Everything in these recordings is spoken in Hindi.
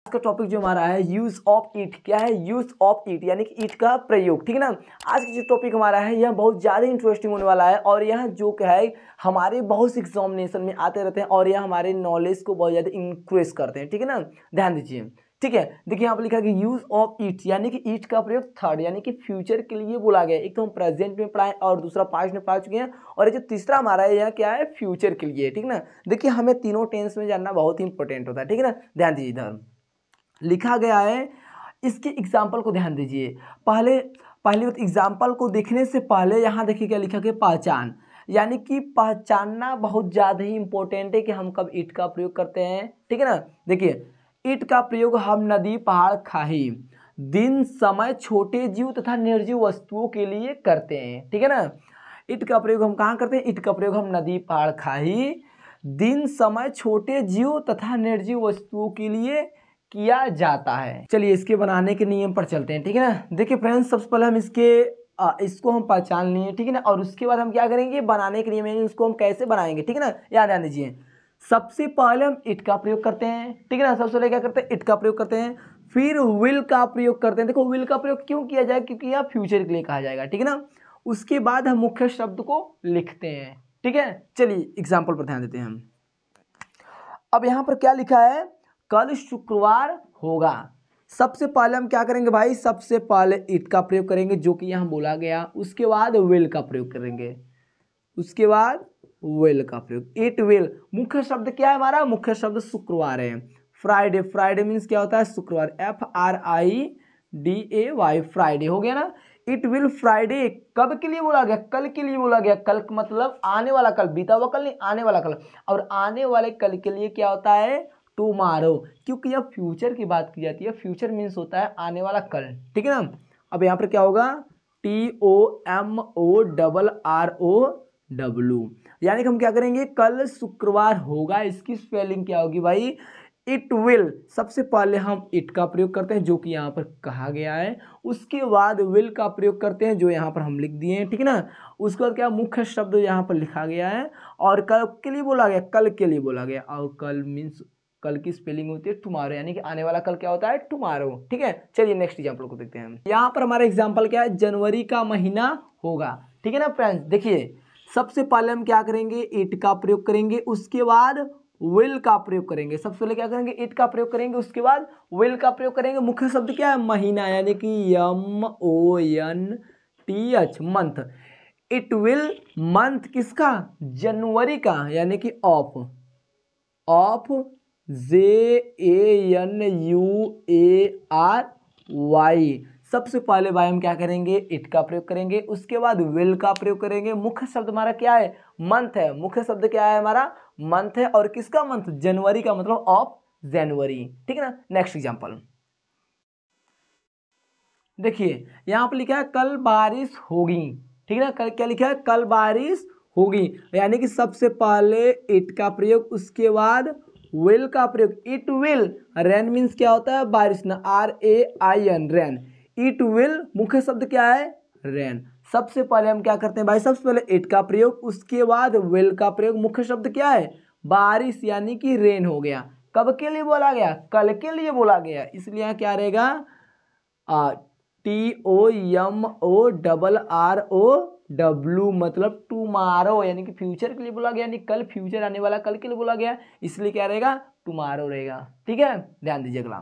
का टॉपिक जो हमारा है यूज ऑफ ईट। क्या है? यूज ऑफ ईट यानी कि ईट का प्रयोग। ठीक है ना। आज का जो टॉपिक हमारा है यह बहुत ज़्यादा इंटरेस्टिंग होने वाला है और यह जो क्या है हमारे बहुत से एग्जामिनेशन में आते रहते हैं और यह हमारे नॉलेज को बहुत ज़्यादा इंक्रीज करते हैं। ठीक है ना, ध्यान दीजिए। ठीक है, देखिए यहाँ पर लिखा है यूज ऑफ ईट यानी कि ईट का प्रयोग थर्ड यानी कि फ्यूचर के लिए बोला गया। एक तो हम प्रेजेंट में पढ़ाएं और दूसरा पास्ट में पढ़ा चुके हैं और ये जो तीसरा हमारा है यह क्या है? फ्यूचर के लिए। ठीक है ना। देखिए हमें तीनों टेंस में जानना बहुत ही इंपॉर्टेंट होता है। ठीक है ना, ध्यान दीजिए। इधर लिखा गया है, इसके एग्जाम्पल को ध्यान दीजिए। पहले एग्जाम्पल को देखने से पहले यहाँ देखिए क्या लिखा गया? पहचान, यानी कि पहचानना बहुत ज़्यादा ही इंपॉर्टेंट है कि हम कब ईट का प्रयोग करते हैं। ठीक है ना। देखिए ईट का प्रयोग हम नदी, पहाड़, खाई, दिन, समय, छोटे जीव तथा निर्जीव वस्तुओं के लिए करते हैं। ठीक है ना। ईट का प्रयोग हम कहाँ करते हैं? ईट का प्रयोग हम नदी, पहाड़, खाई, दिन, समय, छोटे जीव तथा निर्जीव वस्तुओं के लिए किया जाता है। चलिए इसके बनाने के नियम पर चलते हैं। ठीक है ना। देखिए फ्रेंड्स, सबसे पहले हम इसको हम पहचान लिए। ठीक है ना। और उसके बाद हम क्या करेंगे? बनाने के नियम, यानी उसको हम कैसे बनाएंगे। ठीक है ना, याद ध्यान दीजिए। सबसे पहले हम इट का प्रयोग करते हैं। ठीक है ना, सबसे पहले क्या करते हैं? इट का प्रयोग करते हैं। फिर विल का प्रयोग करते हैं। देखो विल का प्रयोग क्यों किया जाए? क्योंकि यह फ्यूचर के लिए कहा जाएगा। ठीक है ना। उसके बाद हम मुख्य शब्द को लिखते हैं। ठीक है, चलिए एग्जाम्पल पर ध्यान देते हैं हम। अब यहाँ पर क्या लिखा है? कल शुक्रवार होगा। सबसे पहले हम क्या करेंगे भाई? सबसे पहले इट का प्रयोग करेंगे जो कि यहाँ बोला गया। उसके बाद विल का प्रयोग करेंगे। उसके बाद विल का प्रयोग, इट विल। मुख्य शब्द क्या है हमारा? मुख्य शब्द शुक्रवार है। फ्राइडे, फ्राइडे मीन्स क्या होता है? शुक्रवार। FRIDAY, फ्राइडे हो गया ना। इट विल फ्राइडे कब के लिए बोला गया? कल के लिए बोला गया। कल मतलब आने वाला कल, बीता हुआ कल नहीं, आने वाला कल। और आने वाले कल के लिए क्या होता है? टुमारो, क्योंकि यह फ्यूचर की बात की जाती है। फ्यूचर मीन्स होता है आने वाला कल। ठीक है ना। अब यहाँ पर क्या होगा? TOMORROW, यानी कि हम क्या करेंगे? कल शुक्रवार होगा। इसकी स्पेलिंग क्या होगी भाई? It will. सबसे पहले हम इट का प्रयोग करते हैं जो कि यहाँ पर कहा गया है। उसके बाद विल का प्रयोग करते हैं जो यहाँ पर हम लिख दिए हैं। ठीक है ना। उसके बाद क्या? मुख्य शब्द यहाँ पर लिखा गया है और कल के लिए बोला गया, कल के लिए बोला गया। और कल मीन्स कल की स्पेलिंग होती है टुमारो, यानी कि आने वाला कल क्या होता है? टुमारो। ठीक है, चलिए नेक्स्ट एग्जांपल को देखते हैं। यहाँ पर हमारा एग्जांपल क्या है? जनवरी का महीना होगा। ठीक है ना फ्रेंड्स। देखिए सबसे पहले हम क्या करेंगे? इट का प्रयोग करेंगे। उसके बाद विल का प्रयोग करेंगे। सबसे पहले क्या करेंगे? इट का प्रयोग करेंगे। उसके बाद विल का प्रयोग करेंगे। मुख्य शब्द क्या है? महीना, यानी कि MONTH, month. It will month किसका? जनवरी का, यानी कि ऑफ JANUARY। सबसे पहले भाई हम क्या करेंगे? इट का प्रयोग करेंगे। उसके बाद विल का प्रयोग करेंगे। मुख्य शब्द हमारा क्या है? मंथ है। मुख्य शब्द क्या है हमारा? मंथ है। और किसका मंथ? जनवरी का, मतलब ऑफ जनवरी। ठीक है ना। नेक्स्ट एग्जांपल देखिए, यहाँ पर लिखा है कल बारिश होगी। ठीक है ना। कल क्या लिखा है? कल बारिश होगी, यानी कि सबसे पहले इट का प्रयोग, उसके बाद विल का प्रयोग। इट विल, रेन मीन्स क्या होता है? बारिश ना, RAIN, रेन। इट विल मुख्य शब्द क्या है? रेन। सबसे पहले हम क्या करते हैं भाई? सबसे पहले इट का प्रयोग, उसके बाद विल का प्रयोग। मुख्य शब्द क्या है? बारिश, यानी कि रेन हो गया। कब के लिए बोला गया? कल के लिए बोला गया। इसलिए यहाँ क्या रहेगा? TOMORROW, मतलब टुमारो, यानी कि फ्यूचर के लिए बोला गया, यानी कल, फ्यूचर आने वाला कल के लिए बोला गया, इसलिए क्या रहेगा? टुमारो रहेगा। ठीक है, ध्यान दीजिए। अगला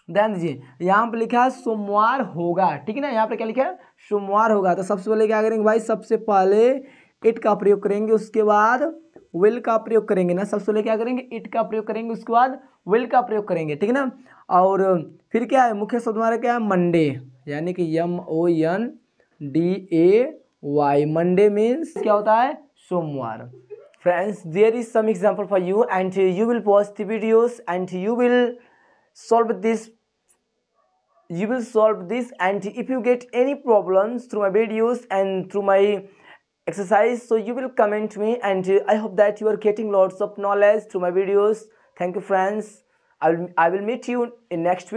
ध्यान दीजिए, यहाँ पे लिखा है सोमवार होगा। ठीक है ना। यहाँ पे क्या लिखा है? सोमवार होगा। तो सबसे पहले क्या करेंगे भाई? सबसे पहले इट का प्रयोग करेंगे। उसके बाद विल का प्रयोग करेंगे ना। सबसे पहले क्या करेंगे? इट का प्रयोग करेंगे। उसके बाद विल का प्रयोग करेंगे। ठीक है ना। और फिर क्या है? मुख्य शब्द हमारा क्या है? मंडे, यानी कि MONDAY। मंडे मीन्स क्या होता है? सोमवार। Friends, there is some example for you and you will watch the videos and you will solve this and if you get any problems through my videos and through my exercise, so you will comment me and I hope that you are getting lots of knowledge through my videos. Thank you friends. I will meet you in next video.